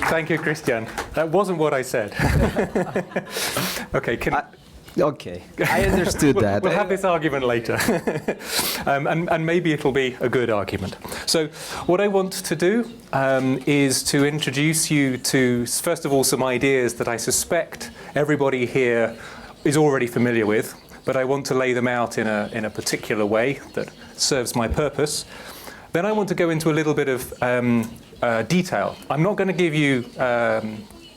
Thank you, Christian. That wasn't what I said. Okay, Okay, I understood that. We'll have this argument later. and maybe it'll be a good argument. So what I want to do is to introduce you to, first of all, some ideas that I suspect everybody here is already familiar with, but I want to lay them out in a particular way that serves my purpose. Then I want to go into a little bit of detail. I'm not going to give you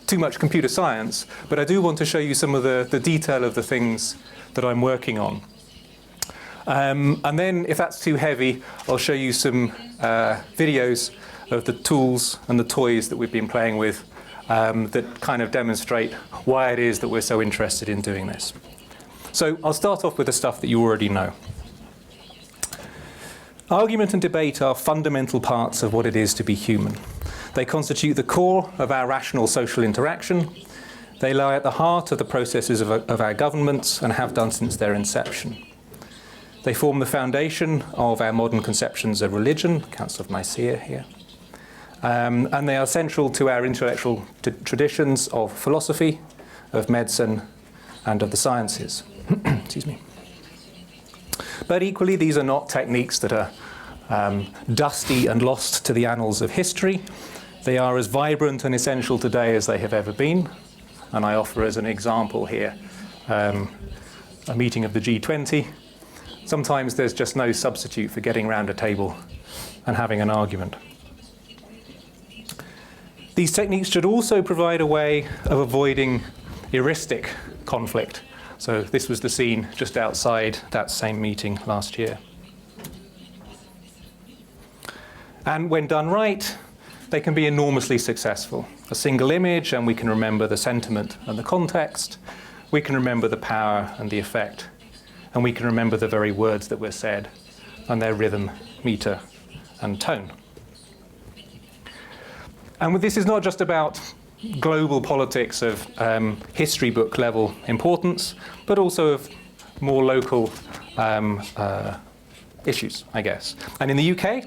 too much computer science, but I do want to show you some of the detail of the things that I'm working on. And then, if that's too heavy, I'll show you some videos of the tools and the toys that we've been playing with that kind of demonstrate why it is that we're so interested in doing this. So I'll start off with the stuff that you already know. Argument and debate are fundamental parts of what it is to be human. They constitute the core of our rational social interaction. They lie at the heart of the processes of our governments and have done since their inception. They form the foundation of our modern conceptions of religion, Council of Nicaea here. And they are central to our intellectual traditions of philosophy, of medicine, and of the sciences. Excuse me. But equally, these are not techniques that are dusty and lost to the annals of history. They are as vibrant and essential today as they have ever been. And I offer as an example here a meeting of the G20. Sometimes there's just no substitute for getting around a table and having an argument. These techniques should also provide a way of avoiding heuristic conflict. So this was the scene just outside that same meeting last year. And when done right, they can be enormously successful. A single image, and we can remember the sentiment and the context. We can remember the power and the effect. And we can remember the very words that were said and their rhythm, meter, and tone. And this is not just about global politics of history book level importance, but also of more local issues, I guess. And in the UK,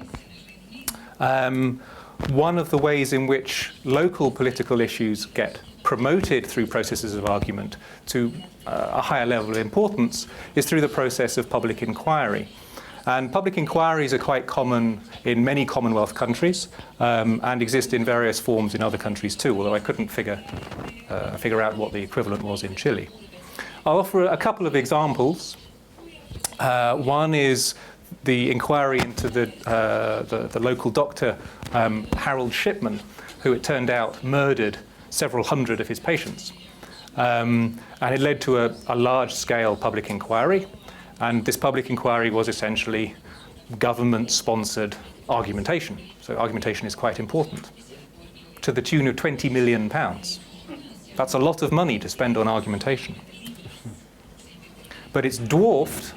one of the ways in which local political issues get promoted through processes of argument to a higher level of importance is through the process of public inquiry. And public inquiries are quite common in many Commonwealth countries and exist in various forms in other countries too, although I couldn't figure out what the equivalent was in Chile. I'll offer a couple of examples. One is the inquiry into the local doctor, Harold Shipman, who it turned out murdered several hundred of his patients. And it led to a large-scale public inquiry. And this public inquiry was essentially government-sponsored argumentation. So argumentation is quite important, to the tune of £20 million. That's a lot of money to spend on argumentation. But it's dwarfed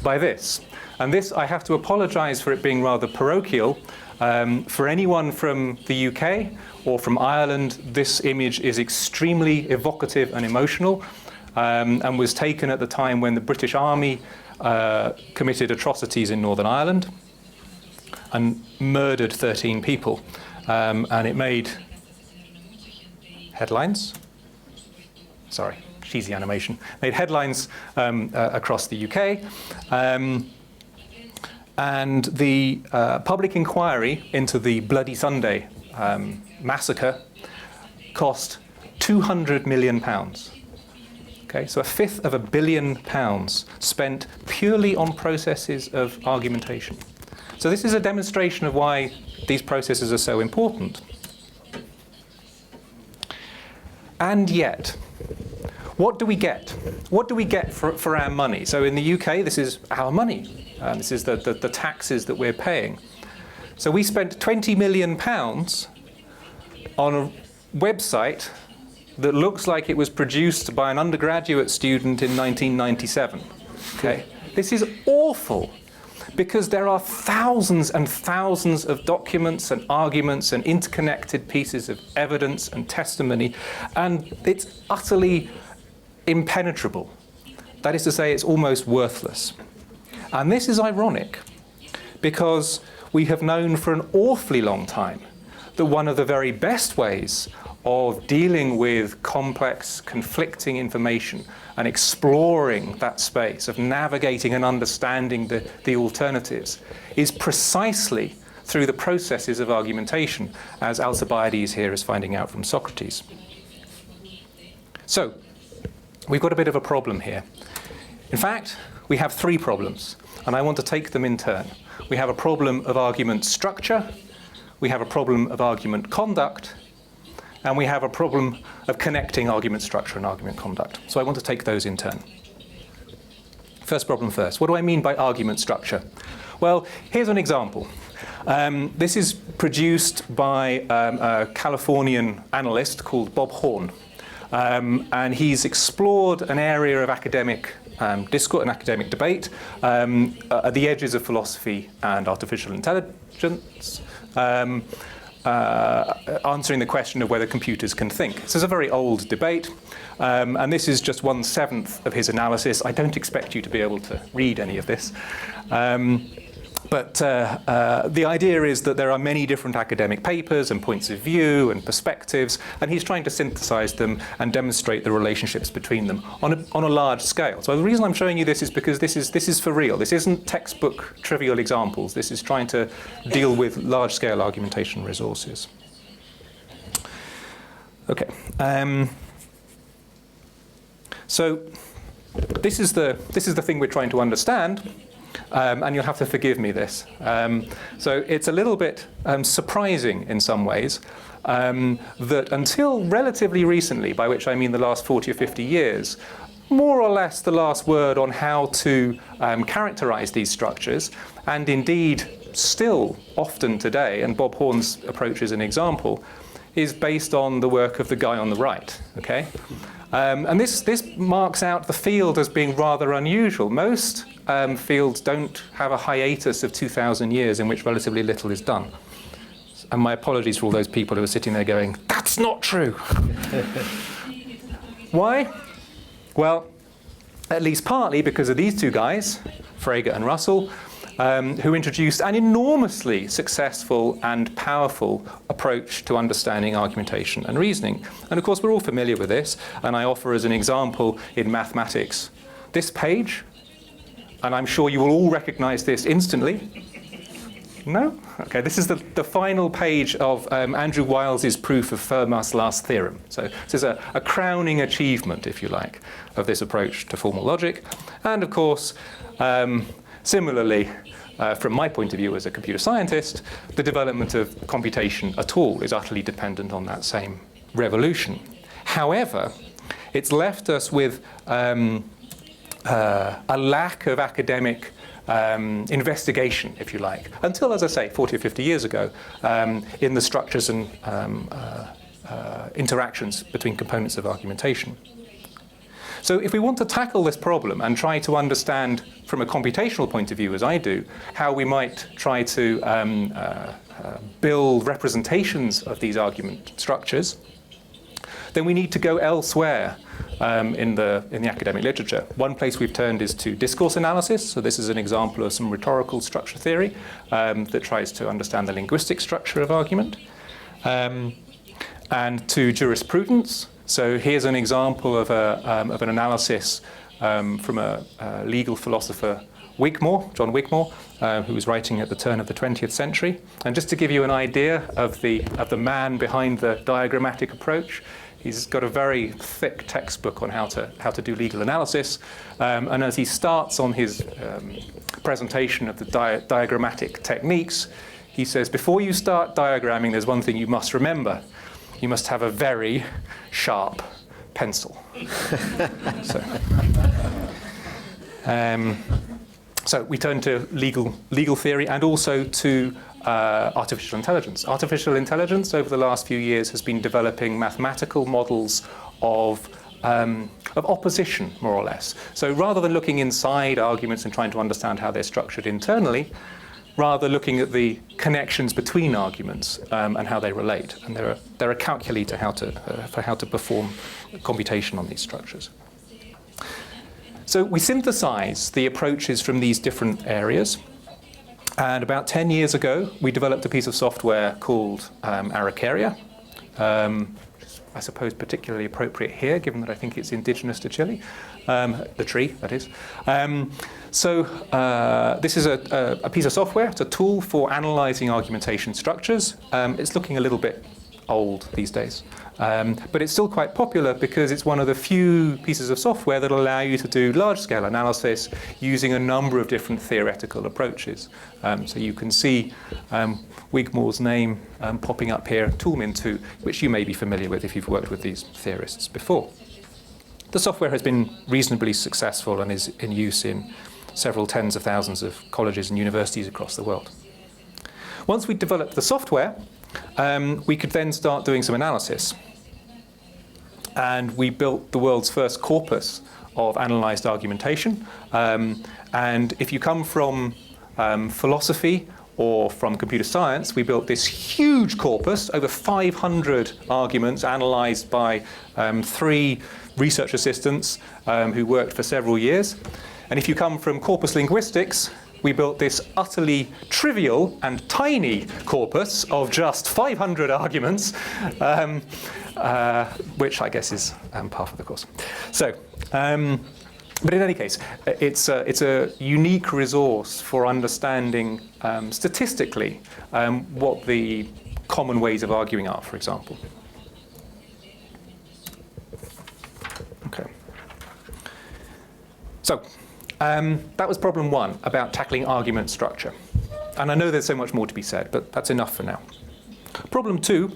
by this. And this, I have to apologize for it being rather parochial. For anyone from the UK or from Ireland, this image is extremely evocative and emotional, and was taken at the time when the British Army committed atrocities in Northern Ireland and murdered 13 people. And it made headlines. Sorry, cheesy animation. Made headlines across the UK. And the public inquiry into the Bloody Sunday massacre cost £200 million. Okay, so £1/5 of £1 billion spent purely on processes of argumentation. So this is a demonstration of why these processes are so important. And yet, what do we get? What do we get for our money? So in the UK, this is our money. This is the taxes that we're paying. So we spent £20 million on a website that looks like it was produced by an undergraduate student in 1997. Okay? This is awful, because there are thousands and thousands of documents and arguments and interconnected pieces of evidence and testimony, and it's utterly impenetrable. That is to say, it's almost worthless. And this is ironic, because we have known for an awfully long time that one of the very best ways of dealing with complex, conflicting information and exploring that space, of navigating and understanding the alternatives, is precisely through the processes of argumentation, as Alcibiades here is finding out from Socrates. So, we've got a bit of a problem here. In fact, we have three problems, and I want to take them in turn. We have a problem of argument structure, we have a problem of argument conduct, and we have a problem of connecting argument structure and argument conduct. So I want to take those in turn. First problem first. What do I mean by argument structure? Well, here's an example. This is produced by a Californian analyst called Bob Horn. And he's explored an area of academic discourse and academic debate at the edges of philosophy and artificial intelligence, answering the question of whether computers can think. This is a very old debate, and this is just 1/7 of his analysis. I don't expect you to be able to read any of this. But the idea is that there are many different academic papers and points of view and perspectives, and he's trying to synthesize them and demonstrate the relationships between them on a large scale. So the reason I'm showing you this is because this is for real. This isn't textbook trivial examples. This is trying to deal with large-scale argumentation resources. Okay. So this is the thing we're trying to understand. And you'll have to forgive me this. So it's a little bit surprising in some ways that until relatively recently, by which I mean the last 40 or 50 years, more or less the last word on how to characterize these structures, and indeed still often today, and Bob Horn's approach is an example, is based on the work of the guy on the right. Okay? And this marks out the field as being rather unusual. Most fields don't have a hiatus of 2,000 years in which relatively little is done. And my apologies for all those people who are sitting there going, that's not true. Why? Well, at least partly because of these two guys, Frege and Russell, who introduced an enormously successful and powerful approach to understanding argumentation and reasoning. And of course, we're all familiar with this, and I offer as an example in mathematics this page, and I'm sure you will all recognize this instantly. No? Okay, this is the final page of Andrew Wiles's proof of Fermat's last theorem. So this is a crowning achievement, if you like, of this approach to formal logic. And of course, similarly, from my point of view as a computer scientist, the development of computation at all is utterly dependent on that same revolution. However, it's left us with a lack of academic investigation, if you like, until, as I say, 40 or 50 years ago, in the structures and interactions between components of argumentation. So if we want to tackle this problem and try to understand from a computational point of view, as I do, how we might try to build representations of these argument structures, then we need to go elsewhere in the academic literature. One place we've turned is to discourse analysis. So this is an example of some rhetorical structure theory that tries to understand the linguistic structure of argument. And to jurisprudence. So here's an example of an analysis from a legal philosopher, John Wigmore, who was writing at the turn of the 20th century. And just to give you an idea of the man behind the diagrammatic approach, he's got a very thick textbook on how to do legal analysis. And as he starts on his presentation of the diagrammatic techniques, he says, before you start diagramming, there's one thing you must remember. You must have a very sharp pencil. So we turn to legal theory and also to artificial intelligence. Artificial intelligence over the last few years has been developing mathematical models of opposition, more or less. So rather than looking inside arguments and trying to understand how they're structured internally, rather looking at the connections between arguments and how they relate. And there are calculi for how to perform computation on these structures. So we synthesize the approaches from these different areas. And about 10 years ago, we developed a piece of software called Araucaria. I suppose particularly appropriate here, given that I think it's indigenous to Chile, the tree, that is. This is a piece of software. It's a tool for analyzing argumentation structures. It's looking a little bit old these days. But it's still quite popular because it's one of the few pieces of software that allow you to do large-scale analysis using a number of different theoretical approaches. So you can see Wigmore's name popping up here, Toolmin2, which you may be familiar with if you've worked with these theorists before. The software has been reasonably successful and is in use in several tens of thousands of colleges and universities across the world. Once we developed the software, we could then start doing some analysis. And we built the world's first corpus of analyzed argumentation. And if you come from philosophy or from computer science, we built this huge corpus, over 500 arguments analyzed by 3 research assistants who worked for several years. And if you come from corpus linguistics, we built this utterly trivial and tiny corpus of just 500 arguments, which I guess is par for the course. So, but in any case, it's a unique resource for understanding statistically what the common ways of arguing are, for example. Okay. So, that was problem 1, about tackling argument structure. And I know there's so much more to be said, but that's enough for now. Problem 2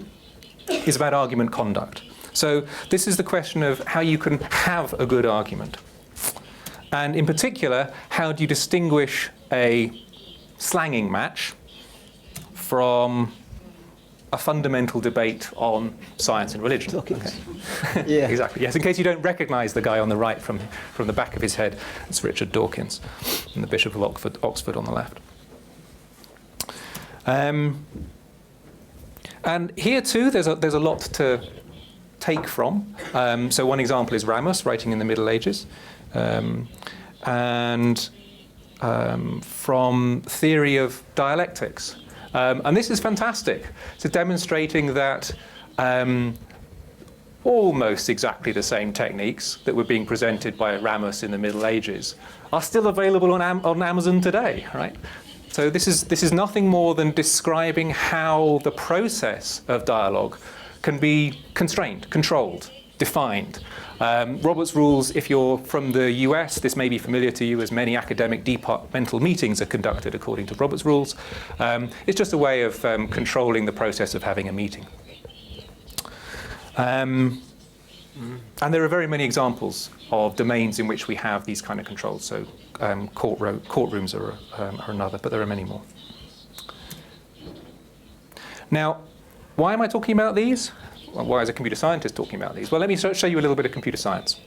is about argument conduct. So this is the question of how you can have a good argument. And in particular, how do you distinguish a slanging match from a fundamental debate on science and religion? Okay. Yeah. Exactly. Yes, in case you don't recognize the guy on the right from the back of his head, it's Richard Dawkins, and the Bishop of Oxford on the left. And here too, there's a lot to take from. So one example is Ramus, writing in the Middle Ages, and from theory of dialectics. And this is fantastic. So demonstrating that almost exactly the same techniques that were being presented by Ramus in the Middle Ages are still available on Amazon today, right? So this is nothing more than describing how the process of dialogue can be constrained, controlled, defined. Robert's rules, if you're from the US, this may be familiar to you as many academic departmental meetings are conducted according to Robert's rules. It's just a way of controlling the process of having a meeting. And there are very many examples of domains in which we have these kind of controls. So courtrooms are another, but there are many more. Now, why am I talking about these? Well, why is a computer scientist talking about these? Well, let me show you a little bit of computer science.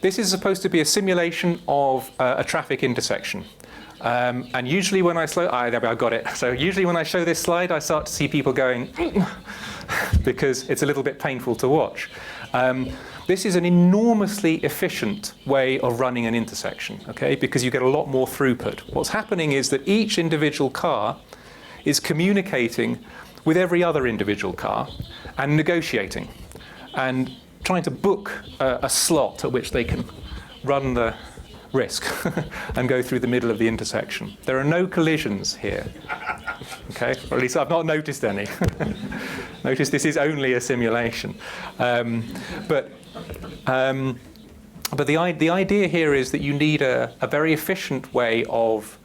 This is supposed to be a simulation of a traffic intersection. And usually when I I got it. So usually when I show this slide, I start to see people going, because it's a little bit painful to watch. This is an enormously efficient way of running an intersection, okay? Because you get a lot more throughput. What's happening is that each individual car is communicating with every other individual car and negotiating and trying to book a slot at which they can run the risk and go through the middle of the intersection. There are no collisions here, okay? Or at least I've not noticed any. Notice this is only a simulation. But the idea here is that you need a very efficient way of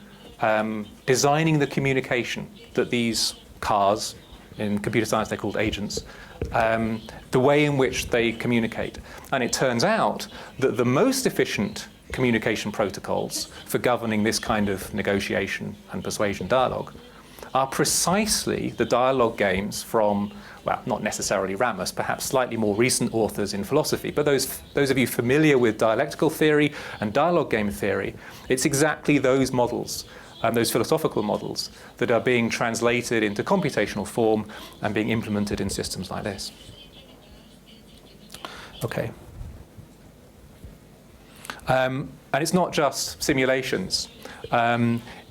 designing the communication that these cars, in computer science they're called agents, the way in which they communicate. And it turns out that the most efficient communication protocols for governing this kind of negotiation and persuasion dialogue are precisely the dialogue games from, well, not necessarily Ramus, perhaps slightly more recent authors in philosophy, but those of you familiar with dialectical theory and dialogue game theory, it's exactly those models, those philosophical models, that are being translated into computational form and being implemented in systems like this. Okay. And it's not just simulations.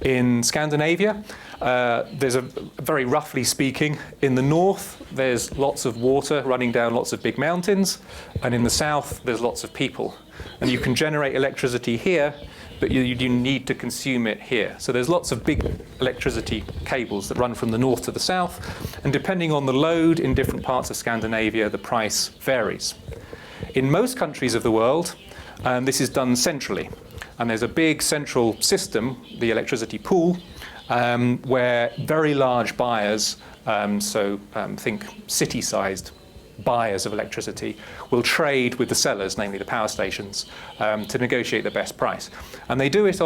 In Scandinavia, there's very roughly speaking, in the north, there's lots of water running down lots of big mountains, and in the south, there's lots of people. And you can generate electricity here, but you need to consume it here. So there's lots of big electricity cables that run from the north to the south, and depending on the load in different parts of Scandinavia, the price varies. In most countries of the world, this is done centrally. And there's a big central system, the electricity pool, where very large buyers, think city-sized buyers of electricity, will trade with the sellers, namely the power stations, to negotiate the best price. And they do it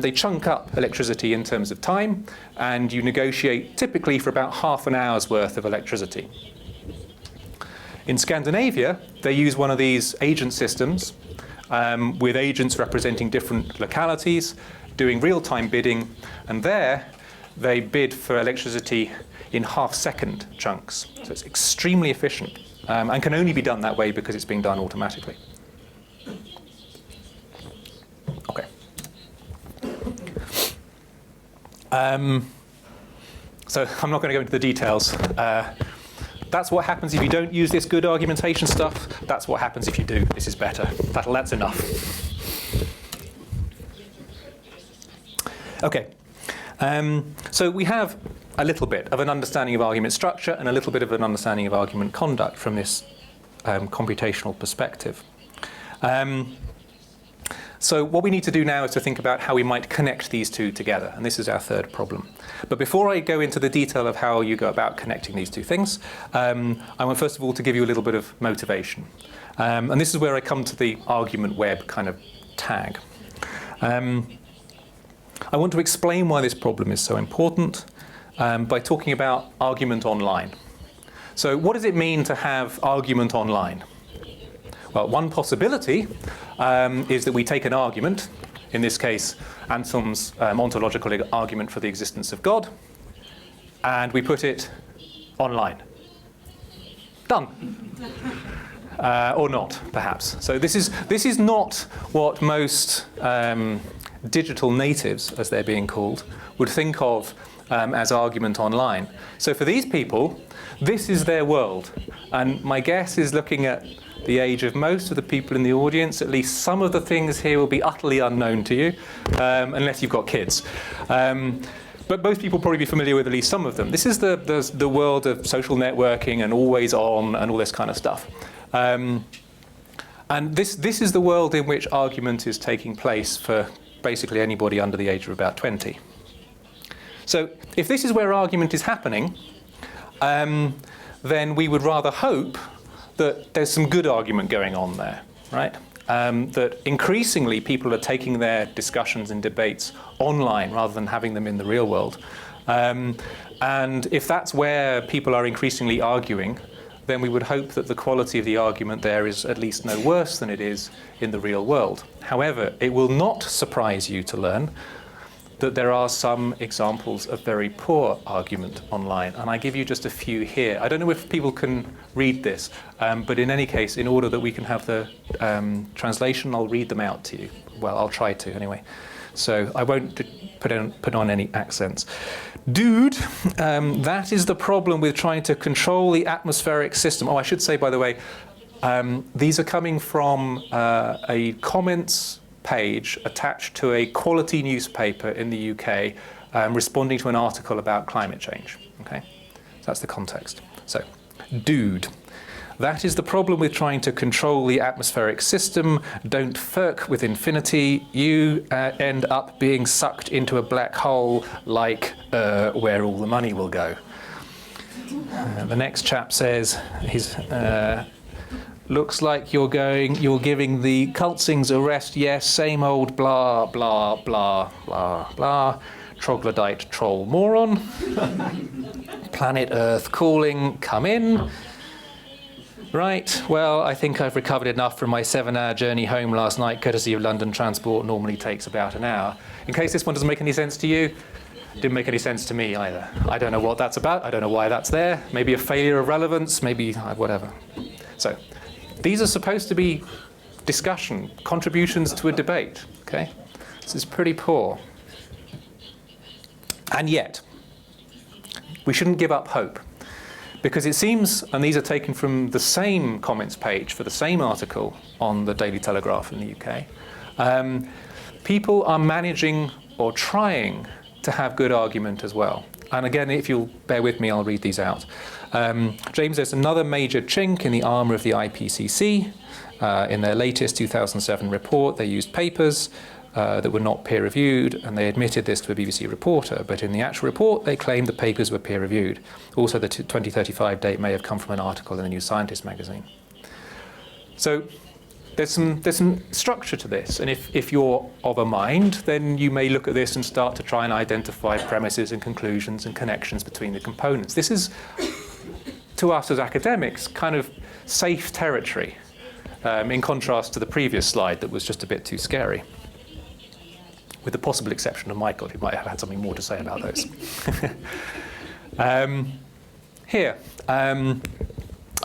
they chunk up electricity in terms of time, and you negotiate typically for about half an hour's worth of electricity. In Scandinavia, they use one of these agent systems, with agents representing different localities, doing real-time bidding, and there they bid for electricity in half-second chunks. So it's extremely efficient, and can only be done that way because it's being done automatically. Okay. So I'm not going to go into the details. That's what happens if you don't use this good argumentation stuff. That's what happens if you do. This is better. That's enough. Okay. So we have a little bit of an understanding of argument structure and a little bit of an understanding of argument conduct from this computational perspective. So what we need to do now is to think about how we might connect these two together, and this is our third problem. But before I go into the detail of how you go about connecting these two things, I want first of all to give you a little bit of motivation. And this is where I come to the argument web kind of tag. I want to explain why this problem is so important by talking about argument online. So what does it mean to have argument online? Well, one possibility is that we take an argument, in this case Anselm's ontological argument for the existence of God, and we put it online. Done. Or not, perhaps. So this is not what most digital natives, as they're being called, would think of as argument online. So for these people, this is their world. And my guess is, looking at the age of most of the people in the audience, at least some of the things here will be utterly unknown to you, unless you've got kids. But most people will probably be familiar with at least some of them. This is the world of social networking and always on and all this kind of stuff. And this is the world in which argument is taking place for basically anybody under the age of about 20. So if this is where argument is happening, then we would rather hope that there's some good argument going on there, right? That increasingly people are taking their discussions and debates online rather than having them in the real world. And if that's where people are increasingly arguing, then we would hope that the quality of the argument there is at least no worse than it is in the real world. However, it will not surprise you to learn that there are some examples of very poor argument online. And I give you just a few here. I don't know if people can read this, but in any case, in order that we can have the translation, I'll read them out to you. Well, I'll try to anyway. So I won't put on any accents. Dude, that is the problem with trying to control the atmospheric system. Oh, I should say, by the way, these are coming from a comments page attached to a quality newspaper in the UK, responding to an article about climate change. Okay, so that's the context. So, dude, that is the problem with trying to control the atmospheric system. Don't FERC with infinity. You end up being sucked into a black hole like where all the money will go. The next chap says he's looks like you're giving the Kulzings a rest. Yes, same old blah blah blah blah blah. Troglodyte troll moron. Planet Earth cooling. Come in. Right, well, I think I've recovered enough from my 7-hour journey home last night, courtesy of London transport. Normally takes about an hour. In case this one doesn't make any sense to you, didn't make any sense to me either. I don't know what that's about. I don't know why that's there. Maybe a failure of relevance, maybe whatever. So, these are supposed to be discussion, contributions to a debate, okay? This is pretty poor. And yet, we shouldn't give up hope. Because it seems, and these are taken from the same comments page for the same article on the Daily Telegraph in the UK, people are managing or trying to have good argument as well. And again, if you'll bear with me, I'll read these out. James, there's another major chink in the armour of the IPCC. In their latest 2007 report, they used papers that were not peer-reviewed, and they admitted this to a BBC reporter. But in the actual report, they claimed the papers were peer-reviewed. Also, the 2035 date may have come from an article in the New Scientist magazine. So there's some structure to this, and if you're of a mind, then you may look at this and start to try and identify premises and conclusions and connections between the components. This is, to us as academics, kind of safe territory, in contrast to the previous slide that was just a bit too scary, with the possible exception of Michael, who might have had something more to say about those. Here,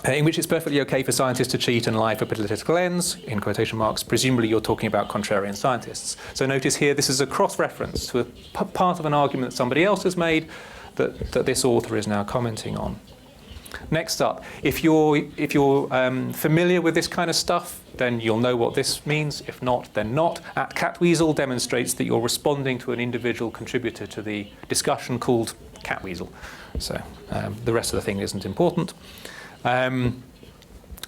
in which it's perfectly okay for scientists to cheat and lie for political ends, in quotation marks. Presumably you're talking about contrarian scientists. So notice here, this is a cross-reference to a part of an argument that somebody else has made that this author is now commenting on. Next up, if you're familiar with this kind of stuff, then you'll know what this means. If not, then not. Catweasel demonstrates that you're responding to an individual contributor to the discussion called Catweasel. So the rest of the thing isn't important.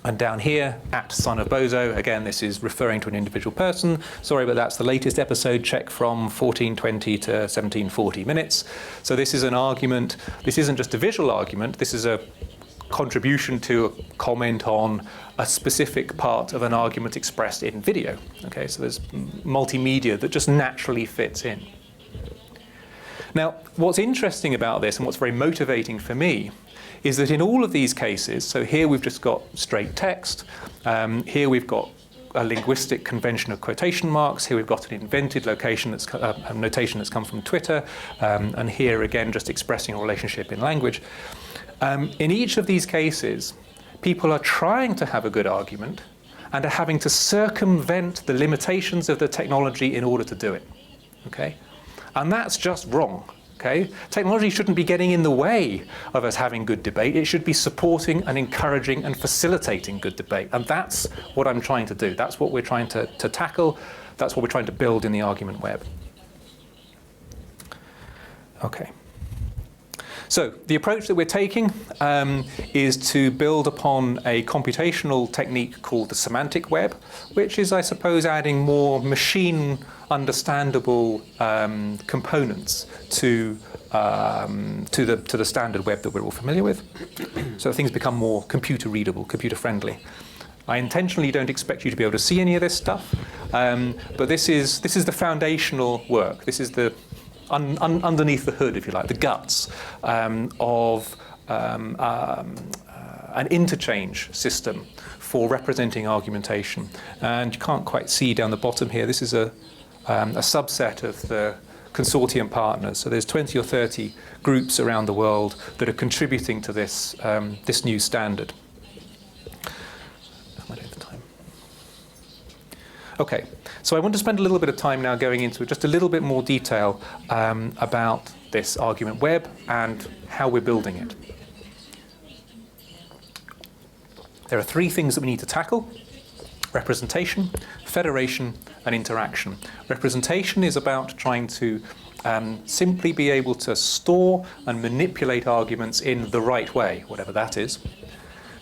And down here, at Son of Bozo, again, this is referring to an individual person. Sorry, but that's the latest episode. Check from 1420 to 1740 minutes. So this is an argument. This isn't just a visual argument. This is a contribution to a comment on a specific part of an argument expressed in video. Okay, so there's multimedia that just naturally fits in. Now, what's interesting about this and what's very motivating for me is that in all of these cases, so here we've just got straight text, here we've got a linguistic convention of quotation marks, here we've got an invented notation that's come from Twitter, and here again just expressing a relationship in language. In each of these cases, people are trying to have a good argument and are having to circumvent the limitations of the technology in order to do it. Okay? And that's just wrong. Okay? Technology shouldn't be getting in the way of us having good debate. It should be supporting and encouraging and facilitating good debate. And that's what I'm trying to do. That's what we're trying to tackle. That's what we're trying to build in the argument web. Okay. So the approach that we're taking is to build upon a computational technique called the Semantic Web, which is, I suppose, adding more machine understandable components to the standard web that we're all familiar with. So things become more computer readable, computer friendly. I intentionally don't expect you to be able to see any of this stuff, but this is the foundational work. This is the underneath the hood, if you like, the guts of an interchange system for representing argumentation. And you can't quite see down the bottom here, this is a subset of the consortium partners. So there's 20 or 30 groups around the world that are contributing to this, this new standard. Am I doing the time? Okay, so I want to spend a little bit of time now going into just a little bit more detail about this argument web and how we're building it. There are three things that we need to tackle: representation, federation, and interaction. Representation is about trying to simply be able to store and manipulate arguments in the right way, whatever that is.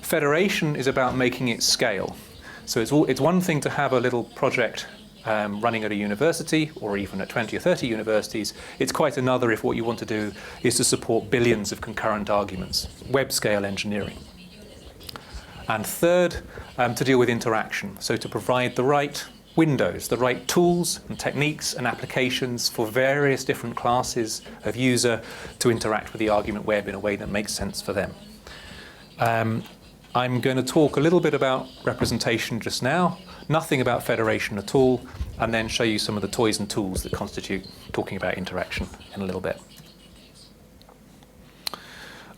Federation is about making it scale. So it's one thing to have a little project running at a university or even at 20 or 30 universities. It's quite another if what you want to do is to support billions of concurrent arguments, web scale engineering. And third, to deal with interaction. So to provide the right windows, the right tools and techniques and applications for various different classes of user to interact with the argument web in a way that makes sense for them. I'm going to talk a little bit about representation just now, nothing about federation at all, and then show you some of the toys and tools that constitute talking about interaction in a little bit.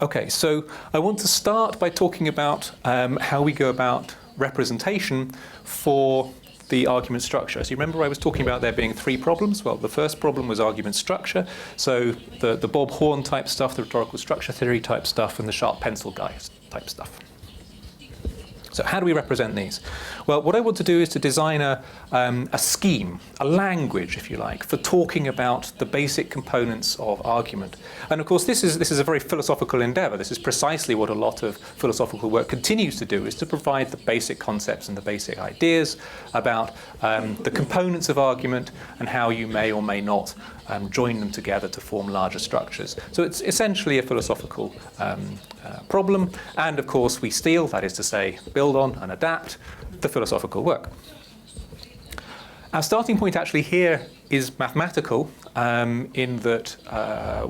Okay, so I want to start by talking about how we go about representation for the argument structure. So you remember I was talking about there being 3 problems? Well, the first problem was argument structure. So the Bob Horn type stuff, the rhetorical structure theory type stuff, and the sharp pencil guys type stuff. So how do we represent these? Well, what I want to do is to design a scheme, a language, if you like, for talking about the basic components of argument. And of course, this is a very philosophical endeavor. This is precisely what a lot of philosophical work continues to do, is to provide the basic concepts and the basic ideas about the components of argument and how you may or may not join them together to form larger structures. So it's essentially a philosophical problem. And of course, we steal, that is to say, build on and adapt the philosophical work. Our starting point actually here is mathematical, in that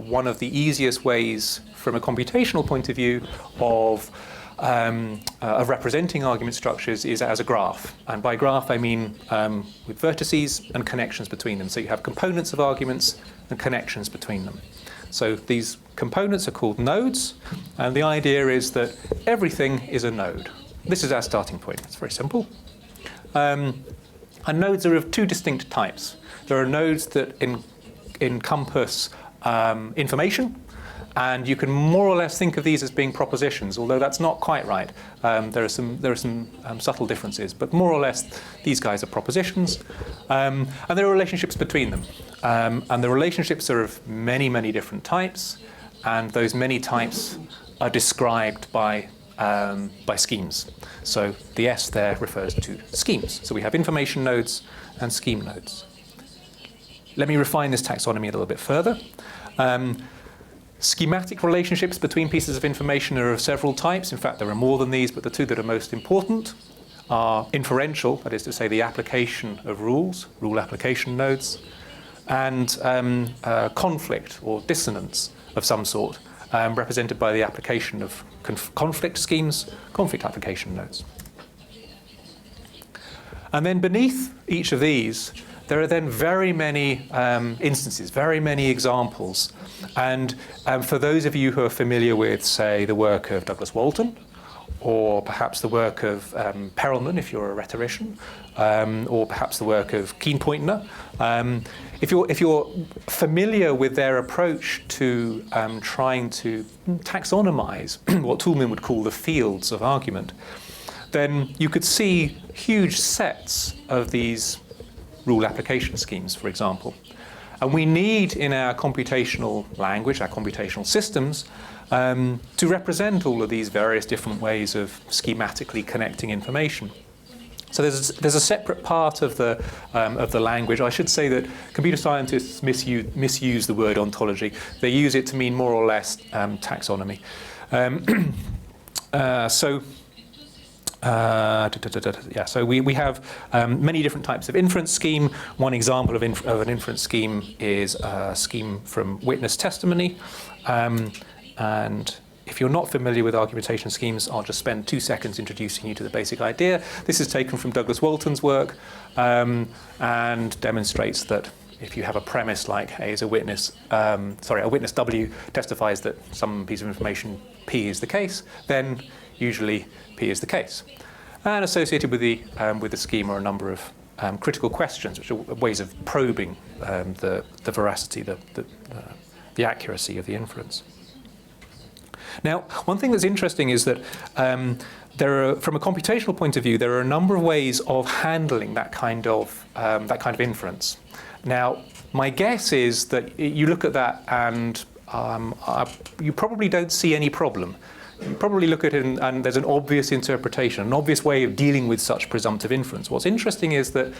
one of the easiest ways from a computational point of view of representing argument structures is as a graph. And by graph I mean with vertices and connections between them. So you have components of arguments and connections between them. So these components are called nodes, and the idea is that everything is a node. This is our starting point. It's very simple. And nodes are of 2 distinct types. There are nodes that encompass information, and you can more or less think of these as being propositions, although that's not quite right. There are some subtle differences, but more or less these guys are propositions, and there are relationships between them. And the relationships are of many, many different types, and those many types are described by schemes. So the S there refers to schemes. So we have information nodes and scheme nodes. Let me refine this taxonomy a little bit further. Schematic relationships between pieces of information are of several types. In fact, there are more than these, but the 2 that are most important are inferential, that is to say the application of rules, rule application nodes, and conflict or dissonance of some sort, represented by the application of conflict schemes, conflict application nodes. And then beneath each of these, there are then very many instances, very many examples. And for those of you who are familiar with, say, the work of Douglas Walton, or perhaps the work of Perelman, if you're a rhetorician, or perhaps the work of Keen-Pointner, if you're familiar with their approach to trying to taxonomize what Toulmin would call the fields of argument, then you could see huge sets of these rule application schemes, for example. And we need in our computational language, our computational systems, to represent all of these various different ways of schematically connecting information. So there's a separate part of the language. I should say that computer scientists misuse the word ontology. They use it to mean more or less taxonomy. So we have many different types of inference scheme. One example of an inference scheme is a scheme from witness testimony. And if you're not familiar with argumentation schemes, I'll just spend 2 seconds introducing you to the basic idea. This is taken from Douglas Walton's work and demonstrates that if you have a premise like A is a witness, a witness W testifies that some piece of information P is the case, then usually P is the case. And associated with the scheme are a number of critical questions, which are ways of probing the veracity, the accuracy of the inference. Now, one thing that's interesting is that from a computational point of view, there are a number of ways of handling that kind of inference. Now, my guess is that you look at that and you probably don't see any problem. You probably look at it and there's an obvious interpretation, an obvious way of dealing with such presumptive inference. What's interesting is that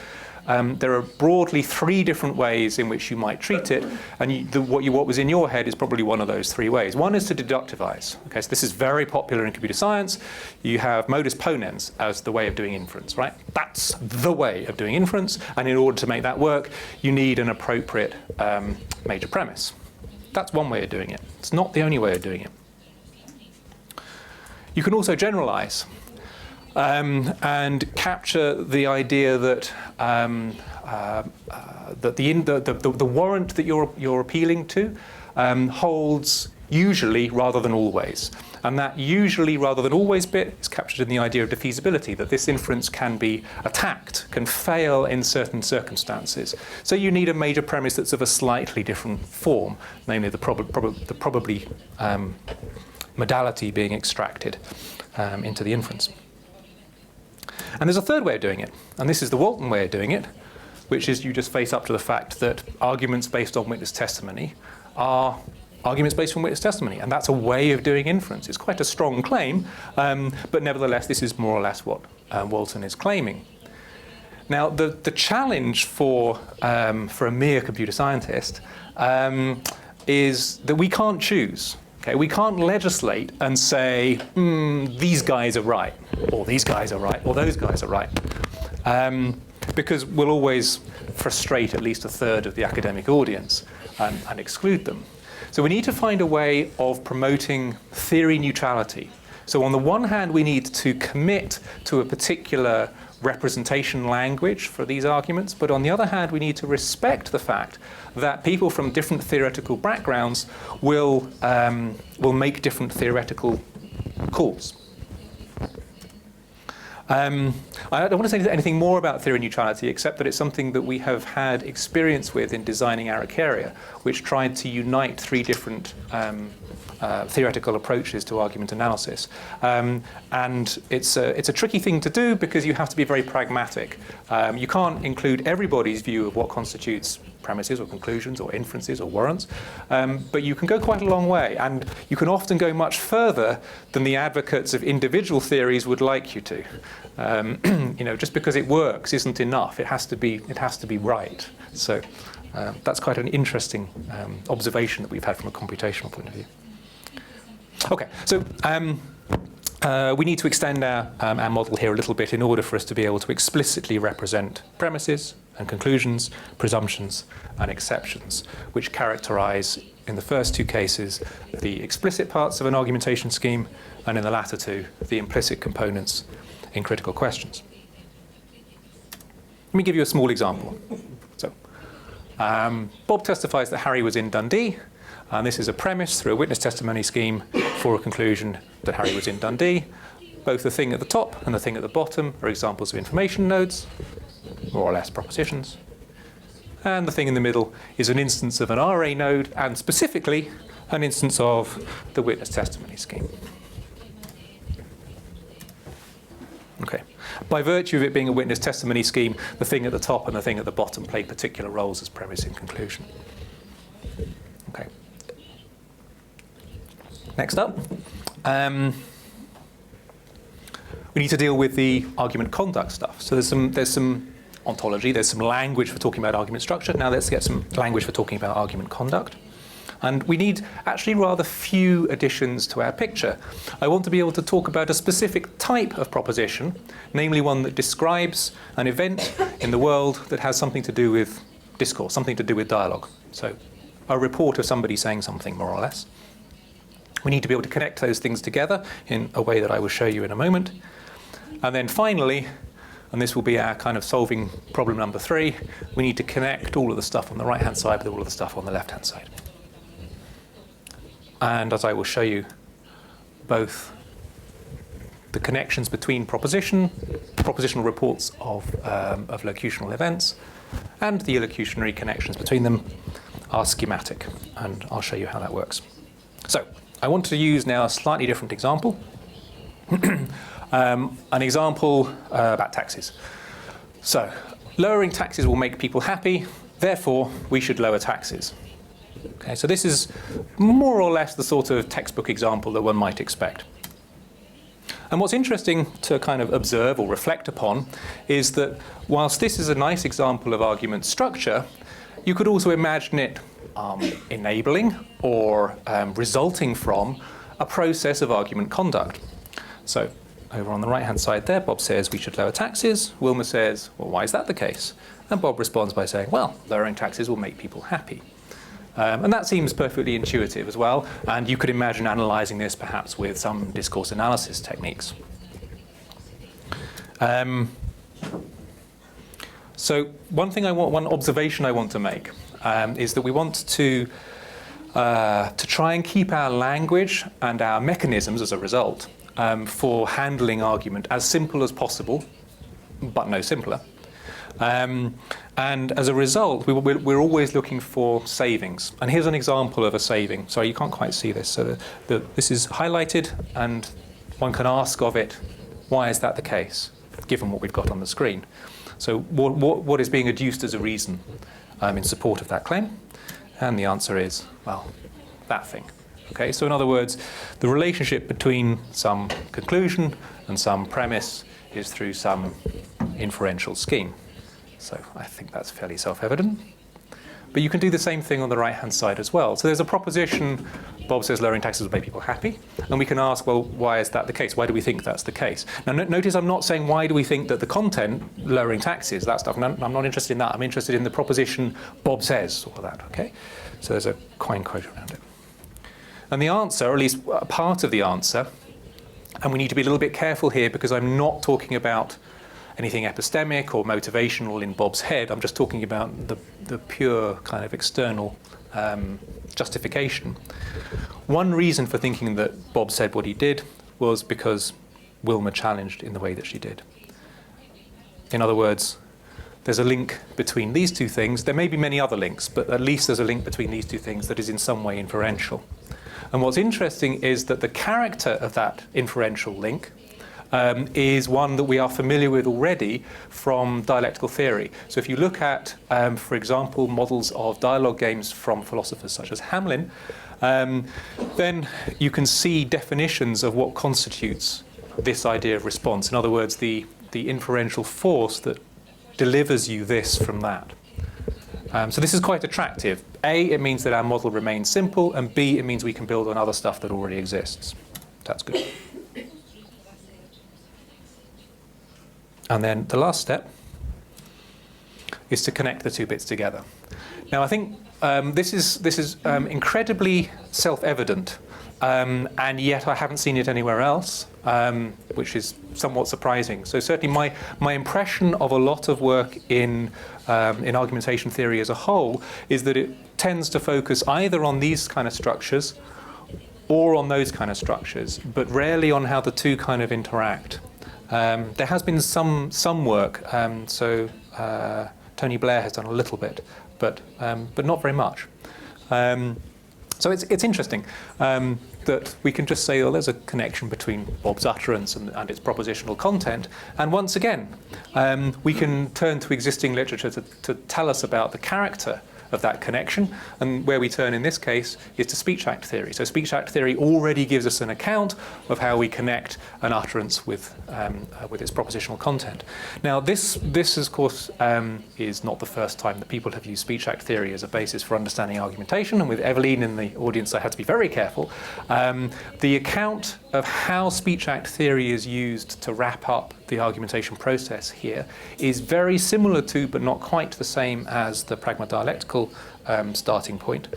there are broadly 3 different ways in which you might treat it, and what was in your head is probably one of those 3 ways. One is to deductivize. Okay, so this is very popular in computer science. You have modus ponens as the way of doing inference, right? That's the way of doing inference, and in order to make that work, you need an appropriate major premise. That's one way of doing it. It's not the only way of doing it. You can also generalize and capture the idea that that the warrant that you're appealing to holds usually rather than always. And that usually rather than always bit is captured in the idea of defeasibility, that this inference can be attacked, can fail in certain circumstances. So you need a major premise that's of a slightly different form, namely the probably modality being extracted into the inference. And there's a third way of doing it, and this is the Walton way of doing it, which is you just face up to the fact that arguments based on witness testimony are arguments based on witness testimony, and that's a way of doing inference. It's quite a strong claim, but nevertheless, this is more or less what Walton is claiming. Now, the challenge for a mere computer scientist is that we can't choose. Okay, we can't legislate and say, these guys are right, or these guys are right, or those guys are right. Because we'll always frustrate at least a third of the academic audience and exclude them. So we need to find a way of promoting theory neutrality. So on the one hand, we need to commit to a particular representation language for these arguments, but on the other hand, we need to respect the fact that people from different theoretical backgrounds will make different theoretical calls. I don't want to say anything more about theory neutrality, except that it's something that we have had experience with in designing Araucaria, which tried to unite three different theoretical approaches to argument analysis. And it's a tricky thing to do because you have to be very pragmatic. You can't include everybody's view of what constitutes premises or conclusions or inferences or warrants, but you can go quite a long way, and you can often go much further than the advocates of individual theories would like you to. Just because it works isn't enough. It has to be right. So that's quite an interesting observation that we've had from a computational point of view. Okay, so we need to extend our model here a little bit in order for us to be able to explicitly represent premises and conclusions, presumptions, and exceptions, which characterize, in the first two cases, the explicit parts of an argumentation scheme, and in the latter two, the implicit components in critical questions. Let me give you a small example. So, Bob testifies that Harry was in Dundee, and this is a premise through a witness testimony scheme for a conclusion that Harry was in Dundee. Both the thing at the top and the thing at the bottom are examples of information nodes, more or less propositions. And the thing in the middle is an instance of an RA node, and specifically an instance of the witness testimony scheme. Okay. By virtue of it being a witness testimony scheme, the thing at the top and the thing at the bottom play particular roles as premise and conclusion. Okay. Next up, we need to deal with the argument conduct stuff. So there's some ontology, there's some language for talking about argument structure. Now let's get some language for talking about argument conduct. And we need actually rather few additions to our picture. I want to be able to talk about a specific type of proposition, namely one that describes an event in the world that has something to do with discourse, something to do with dialogue. So a report of somebody saying something, more or less. We need to be able to connect those things together in a way that I will show you in a moment. And then finally, and this will be our kind of solving problem number 3, we need to connect all of the stuff on the right-hand side with all of the stuff on the left-hand side. And as I will show you, both the connections between propositional reports of locutional events, and the illocutionary connections between them are schematic. And I'll show you how that works. So I want to use now a slightly different example. An example about taxes. So lowering taxes will make people happy, therefore we should lower taxes. Okay, so this is more or less the sort of textbook example that one might expect. And what's interesting to kind of observe or reflect upon is that whilst this is a nice example of argument structure, you could also imagine it enabling or resulting from a process of argument conduct. So over on the right-hand side there, Bob says we should lower taxes. Wilma says, well, why is that the case? And Bob responds by saying, well, lowering taxes will make people happy. And that seems perfectly intuitive as well, and you could imagine analysing this perhaps with some discourse analysis techniques. So one observation I want to make is that we want to to try and keep our language and our mechanisms as a result for handling argument as simple as possible, but no simpler. And as a result, we're always looking for savings. And here's an example of a saving. Sorry, you can't quite see this. So this is highlighted, and one can ask of it, why is that the case, given what we've got on the screen? So what is being adduced as a reason in support of that claim? And the answer is, well, that thing. Okay, so in other words, the relationship between some conclusion and some premise is through some inferential scheme. So I think that's fairly self-evident. But you can do the same thing on the right-hand side as well. So there's a proposition, Bob says lowering taxes will make people happy. And we can ask, well, why is that the case? Why do we think that's the case? Now, notice I'm not saying why do we think that the content, lowering taxes, that stuff, I'm not interested in that. I'm interested in the proposition Bob says, or that, okay? So there's a coin quote around it. And the answer, or at least part of the answer, and we need to be a little bit careful here because I'm not talking about anything epistemic or motivational in Bob's head. I'm just talking about the pure kind of external justification. One reason for thinking that Bob said what he did was because Wilma challenged in the way that she did. In other words, there's a link between these two things. There may be many other links, but at least there's a link between these two things that is in some way inferential. And what's interesting is that the character of that inferential link is one that we are familiar with already from dialectical theory. So if you look at, for example, models of dialogue games from philosophers such as Hamlin, then you can see definitions of what constitutes this idea of response. In other words, the inferential force that delivers you this from that. So this is quite attractive. A, it means that our model remains simple, and B, it means we can build on other stuff that already exists. That's good. And then the last step is to connect the two bits together. Now, I think this is incredibly self-evident, and yet I haven't seen it anywhere else, which is somewhat surprising. So certainly my impression of a lot of work in argumentation theory as a whole is that it tends to focus either on these kind of structures or on those kind of structures, but rarely on how the two kind of interact. There has been some work, so Tony Blair has done a little bit, but not very much. So it's interesting that we can just say, oh, there's a connection between Bob's utterance and its propositional content. And once again, we can turn to existing literature to tell us about the character of that connection. And where we turn in this case is to speech act theory. So speech act theory already gives us an account of how we connect an utterance with its propositional content. Now this of course is not the first time that people have used speech act theory as a basis for understanding argumentation, and with Eveline in the audience I had to be very careful. The account of how speech act theory is used to wrap up the argumentation process here is very similar to, but not quite the same as, the pragma-dialectical starting point,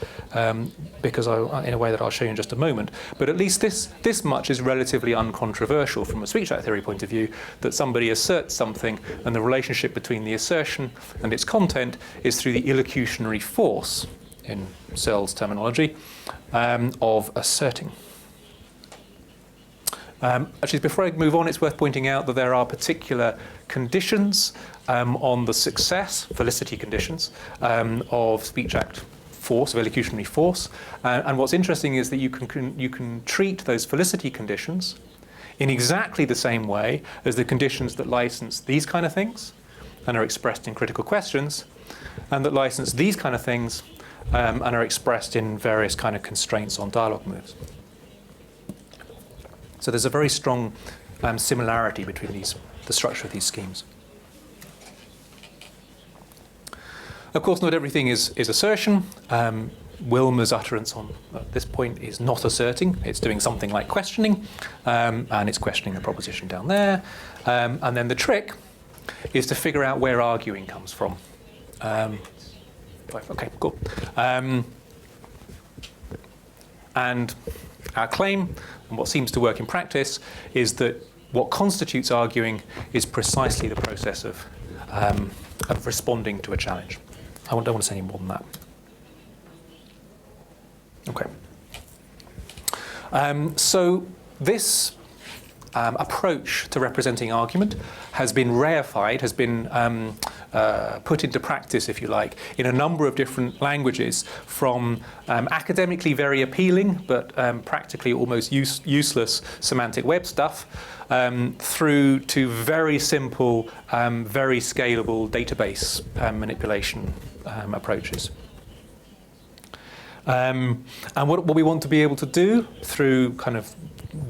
because in a way that I'll show you in just a moment. But at least this much is relatively uncontroversial from a speech act theory point of view, that somebody asserts something, and the relationship between the assertion and its content is through the illocutionary force, in Searle's terminology, of asserting. Actually, before I move on, it's worth pointing out that there are particular conditions on the success, felicity conditions, of speech act force, of illocutionary force. And what's interesting is that you can treat those felicity conditions in exactly the same way as the conditions that license these kind of things and are expressed in critical questions, and that license these kind of things and are expressed in various kind of constraints on dialogue moves. So there's a very strong similarity between the structure of these schemes. Of course, not everything is assertion. Wilma's utterance at this point is not asserting. It's doing something like questioning, and it's questioning the proposition down there. And then the trick is to figure out where arguing comes from. Okay, cool. And our claim, and what seems to work in practice, is that what constitutes arguing is precisely the process of responding to a challenge. I don't want to say any more than that. Okay. So this approach to representing argument has been reified, has been put into practice, if you like, in a number of different languages, from academically very appealing but practically almost useless semantic web stuff, through to very simple, very scalable database manipulation approaches. And what we want to be able to do through kind of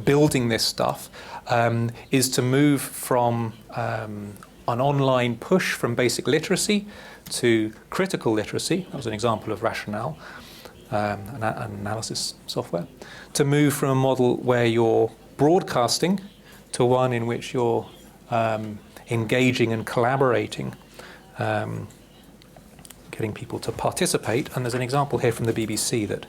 building this stuff is to move from an online push from basic literacy to critical literacy. That was an example of rationale, an analysis software. To move from a model where you're broadcasting to one in which you're engaging and collaborating, getting people to participate. And there's an example here from the BBC that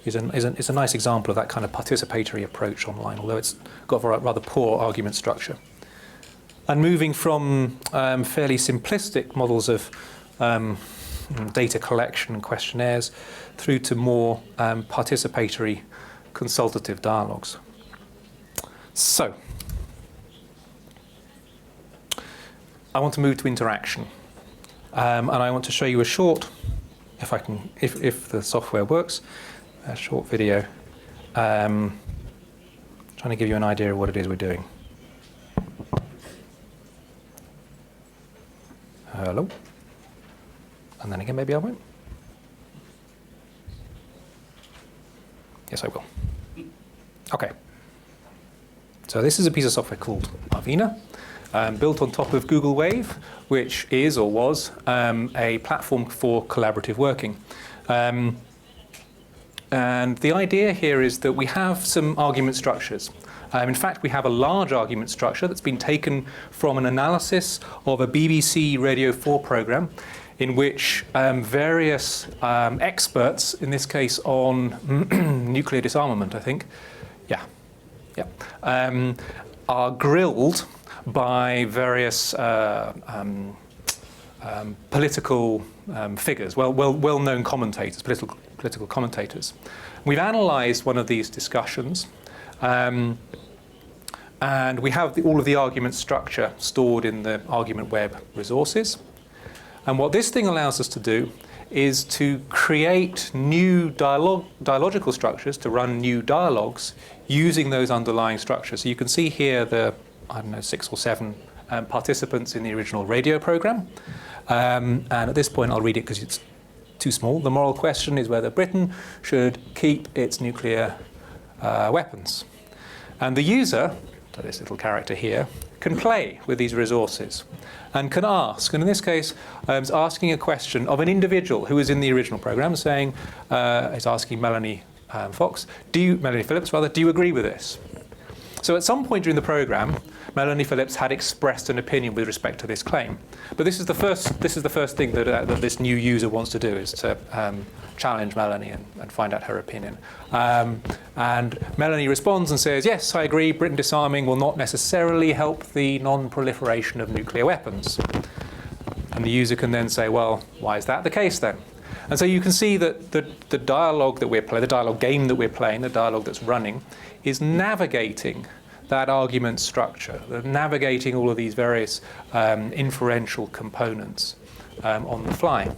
is a nice example of that kind of participatory approach online, although it's got a rather poor argument structure. And moving from fairly simplistic models of data collection and questionnaires through to more participatory consultative dialogues. So, I want to move to interaction. And I want to show you a short, if the software works, a short video, trying to give you an idea of what it is we're doing. Hello? And then again, maybe I won't. Yes, I will. Okay. So this is a piece of software called Arvina, built on top of Google Wave, which is or was a platform for collaborative working. And the idea here is that we have some argument structures. In fact, we have a large argument structure that's been taken from an analysis of a BBC Radio 4 program in which various experts, in this case on nuclear disarmament, I think, are grilled by various political figures, well-known commentators, political commentators. We've analysed one of these discussions, and we have all of the argument structure stored in the Argument Web resources. And what this thing allows us to do is to create new dialogical structures, to run new dialogues using those underlying structures. So you can see here the, 6 or 7 participants in the original radio program. And at this point, I'll read it because it's too small. The moral question is whether Britain should keep its nuclear weapons. And the user, so this little character here, can play with these resources and can ask. And in this case, is asking a question of an individual who was in the original program, saying, is asking Melanie Phillips, do you agree with this? So at some point during the program, Melanie Phillips had expressed an opinion with respect to this claim. But this is the first thing that this new user wants to do, is to challenge Melanie and find out her opinion. And Melanie responds and says, yes, I agree, Britain disarming will not necessarily help the non-proliferation of nuclear weapons. And the user can then say, well, why is that the case then? And so you can see that the dialogue that we're playing, the dialogue game that we're playing, the dialogue that's running, is navigating that argument structure, navigating all of these various inferential components on the fly.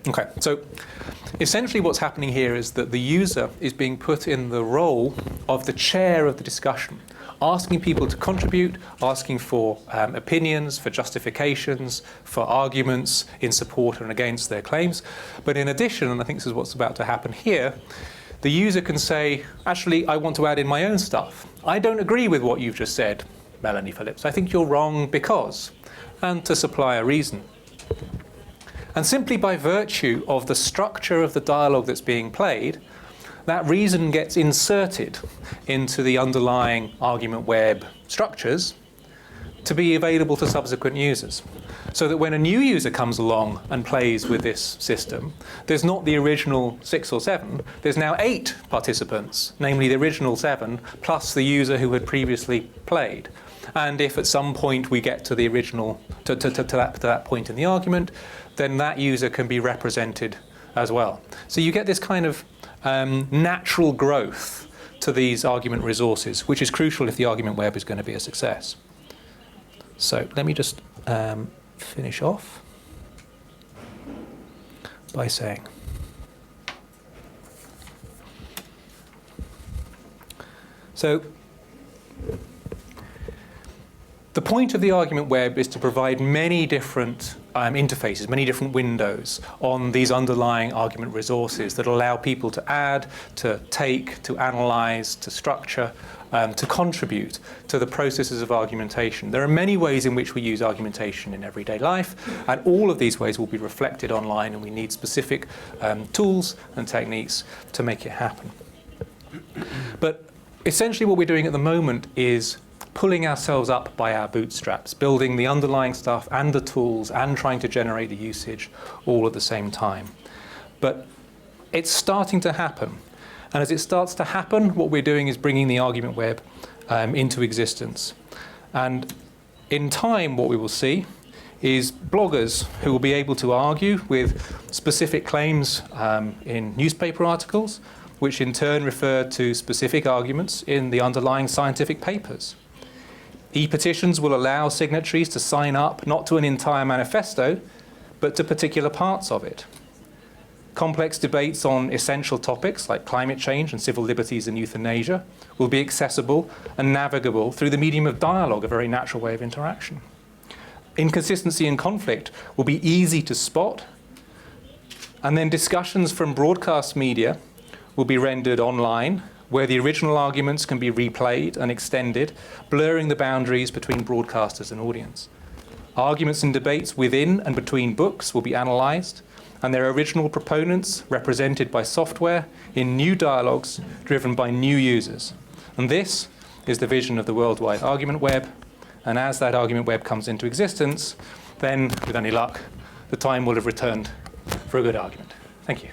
Okay, so essentially what's happening here is that the user is being put in the role of the chair of the discussion, asking people to contribute, asking for opinions, for justifications, for arguments in support and against their claims. But in addition, and I think this is what's about to happen here, the user can say, actually, I want to add in my own stuff. I don't agree with what you've just said, Melanie Phillips. I think you're wrong because, and to supply a reason. And simply by virtue of the structure of the dialogue that's being played, that reason gets inserted into the underlying argument web structures to be available to subsequent users. So that when a new user comes along and plays with this system, there's not the original 6 or 7, there's now 8 participants, namely the original 7, plus the user who had previously played. And if at some point we get to the original, to that point in the argument, then that user can be represented as well. So you get this kind of natural growth to these argument resources, which is crucial if the argument web is going to be a success. So let me just finish off by saying, so the point of the argument web is to provide many different interfaces, many different windows on these underlying argument resources that allow people to add, to take, to analyze, to structure, to contribute to the processes of argumentation. There are many ways in which we use argumentation in everyday life, and all of these ways will be reflected online, and we need specific tools and techniques to make it happen. But essentially what we're doing at the moment is pulling ourselves up by our bootstraps, building the underlying stuff and the tools and trying to generate the usage all at the same time. But it's starting to happen. And as it starts to happen, what we're doing is bringing the argument web into existence. And in time, what we will see is bloggers who will be able to argue with specific claims in newspaper articles, which in turn refer to specific arguments in the underlying scientific papers. E-petitions will allow signatories to sign up not to an entire manifesto, but to particular parts of it. Complex debates on essential topics like climate change and civil liberties and euthanasia will be accessible and navigable through the medium of dialogue, a very natural way of interaction. Inconsistency and conflict will be easy to spot, and then discussions from broadcast media will be rendered online, where the original arguments can be replayed and extended, blurring the boundaries between broadcasters and audience. Arguments and debates within and between books will be analysed, and their original proponents represented by software in new dialogues driven by new users. And this is the vision of the worldwide argument web, and as that argument web comes into existence, then, with any luck, the time will have returned for a good argument. Thank you.